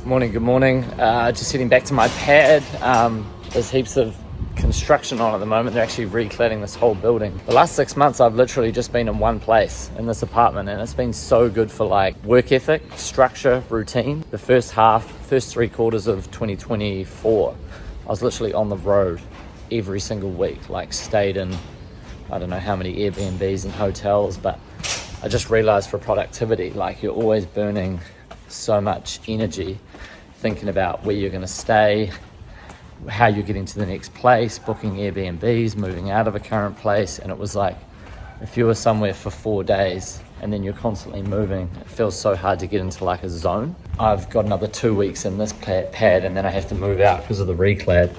Morning, good morning. Just heading back to my pad. There's heaps of construction on at the moment. They're actually recladding this whole building. The last 6 months I've literally just been in one place in this apartment, and it's been so good for like work ethic, structure, routine. The first 3/4 of 2024, I was literally on the road every single week, like stayed in, I don't know how many Airbnbs and hotels, but I just realized for productivity, like you're always burning so much energy thinking about where you're going to stay, how you're getting to the next place, booking Airbnbs, moving out of a current place. And it was like, if you were somewhere for 4 days and then you're constantly moving, it feels so hard to get into like a zone. I've got another 2 weeks in this pad and then I have to move out because of the reclad.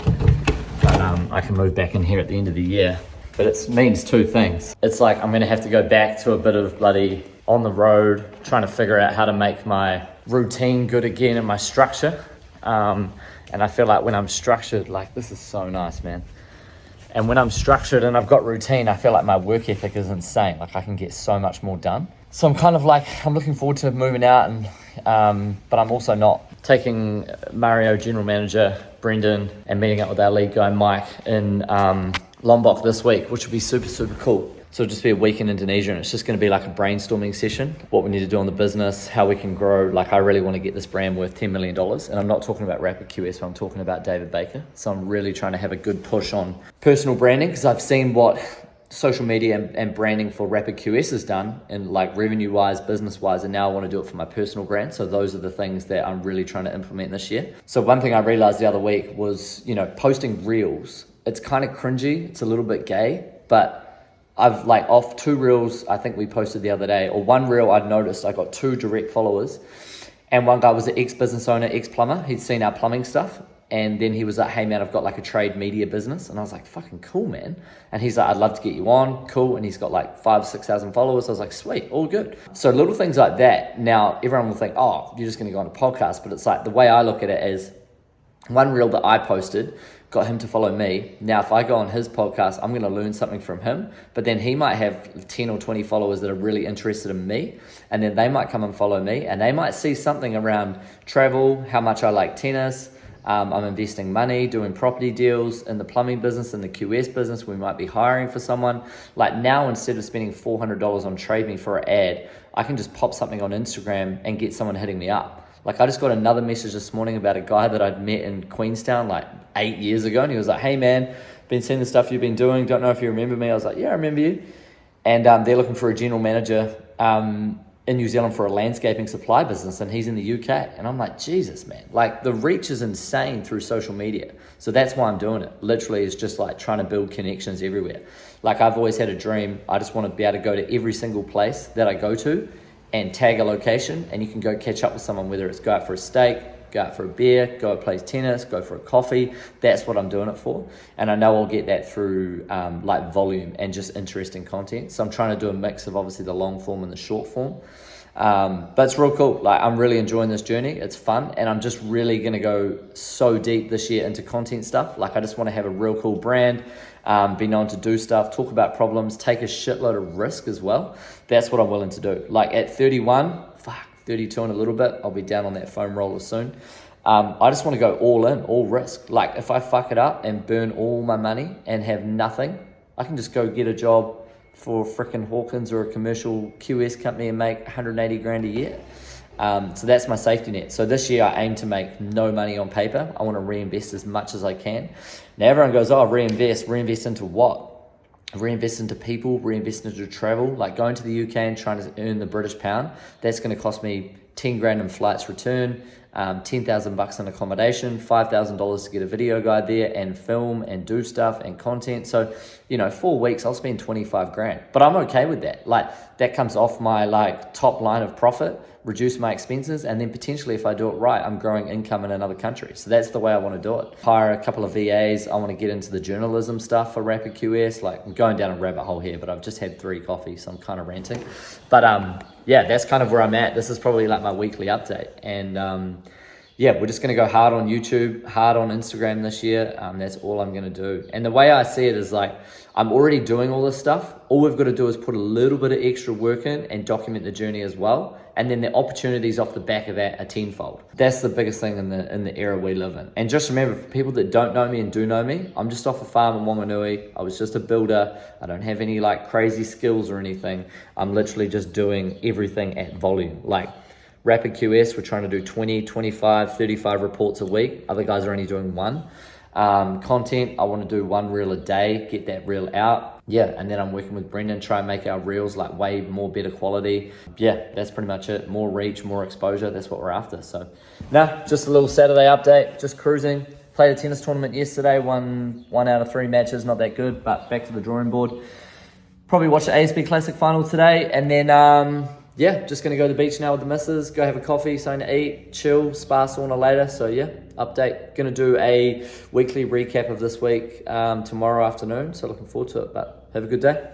But I can move back in here at the end of the year. But it means two things. It's like I'm going to have to go back to a bit of bloody on the road, trying to figure out how to make my routine good again and my structure. And I feel like when I'm structured, like this is so nice, man. And when I'm structured and I've got routine, I feel like my work ethic is insane. Like I can get so much more done. So I'm kind of like, I'm looking forward to moving out, and but I'm also not. Taking Mario, general manager, Brendan, and meeting up with our lead guy, Mike, in Lombok this week, which will be super, super cool. So it'll just be a week in Indonesia, and it's just going to be like a brainstorming session, what we need to do on the business, how we can grow. Like I really want to get this brand worth $10 million. And I'm not talking about Rapid QS, but I'm talking about David Baker. So I'm really trying to have a good push on personal branding, because I've seen what social media and branding for Rapid QS has done, and like revenue wise, business wise, and now I want to do it for my personal brand. So those are the things that I'm really trying to implement this year. So one thing I realized the other week was, posting reels. It's kind of cringy. It's a little bit gay, but I've like off 2 reels I think we posted the other day, or 1 reel I'd noticed I got 2 direct followers, and one guy was an ex-business owner, ex-plumber. He'd seen our plumbing stuff, and then he was like, hey man, I've got like a trade media business. And I was like, fucking cool, man. And he's like, I'd love to get you on. Cool. And he's got like 5,000-6,000 followers. I was like, sweet, all good. So little things like that. Now everyone will think, oh, you're just going to go on a podcast. But it's like, the way I look at it is, 1 reel that I posted got him to follow me. Now, if I go on his podcast, I'm going to learn something from him, but then he might have 10 or 20 followers that are really interested in me, and then they might come and follow me, and they might see something around travel, how much I like tennis, I'm investing money, doing property deals in the plumbing business, in the QS business. We might be hiring for someone. Like now, instead of spending $400 on Trade Me for an ad, I can just pop something on Instagram and get someone hitting me up. Like I just got another message this morning about a guy that I'd met in Queenstown like 8 years ago. And he was like, hey man, been seeing the stuff you've been doing. Don't know if you remember me. I was like, yeah, I remember you. And they're looking for a general manager in New Zealand for a landscaping supply business. And he's in the UK. And I'm like, Jesus, man. Like the reach is insane through social media. So that's why I'm doing it. Literally, it's just like trying to build connections everywhere. Like I've always had a dream. I just want to be able to go to every single place that I go to and tag a location, and you can go catch up with someone, whether it's go out for a steak, go out for a beer, go play tennis, go for a coffee. That's what I'm doing it for. And I know I'll get that through like volume and just interesting content. So I'm trying to do a mix of obviously the long form and the short form. But it's real cool. Like I'm really enjoying this journey. It's fun. And I'm just really going to go so deep this year into content stuff. Like I just want to have a real cool brand, be known to do stuff, talk about problems, take a shitload of risk as well. That's what I'm willing to do. Like at 32 and a little bit, I'll be down on that foam roller soon. I just want to go all in, all risk. Like if I fuck it up and burn all my money and have nothing, I can just go get a job for frickin' Hawkins or a commercial QS company and make 180 grand a year. So that's my safety net. So this year I aim to make no money on paper. I want to reinvest as much as I can. Now everyone goes, oh, reinvest into what? Reinvest into people, reinvest into travel. Like going to the UK and trying to earn the British pound, that's going to cost me 10 grand in flights return, 10,000 bucks in accommodation, $5,000 to get a video guy there and film and do stuff and content. So, 4 weeks, I'll spend 25 grand, but I'm okay with that. Like that comes off my like top line of profit, reduce my expenses, and then potentially if I do it right, I'm growing income in another country. So that's the way I want to do it. Hire a couple of VAs. I want to get into the journalism stuff for Rapid QS. Like I'm going down a rabbit hole here, but I've just had 3 coffees, so I'm kind of ranting. But yeah, that's kind of where I'm at. This is probably like my weekly update. And yeah, we're just going to go hard on YouTube, hard on Instagram this year. That's all I'm going to do. And the way I see it is like, I'm already doing all this stuff. All we've got to do is put a little bit of extra work in and document the journey as well. And then the opportunities off the back of that are tenfold. That's the biggest thing in the era we live in. And just remember, for people that don't know me and do know me, I'm just off a farm in Wanganui. I was just a builder. I don't have any like crazy skills or anything. I'm literally just doing everything at volume. Like Rapid QS, we're trying to do 20, 25, 35 reports a week. Other guys are only doing one. Content, I want to do 1 reel a day, get that reel out. Yeah, and then I'm working with Brendan, try and make our reels like way more better quality. Yeah, that's pretty much it. More reach, more exposure, that's what we're after. So, just a little Saturday update, just cruising. Played a tennis tournament yesterday, won 1 out of 3 matches, not that good, but back to the drawing board. Probably watch the ASB Classic final today, and then just gonna go to the beach now with the missus, go have a coffee, something to eat, chill, spa sauna later. So yeah, update. Gonna do a weekly recap of this week tomorrow afternoon, so looking forward to it, but have a good day.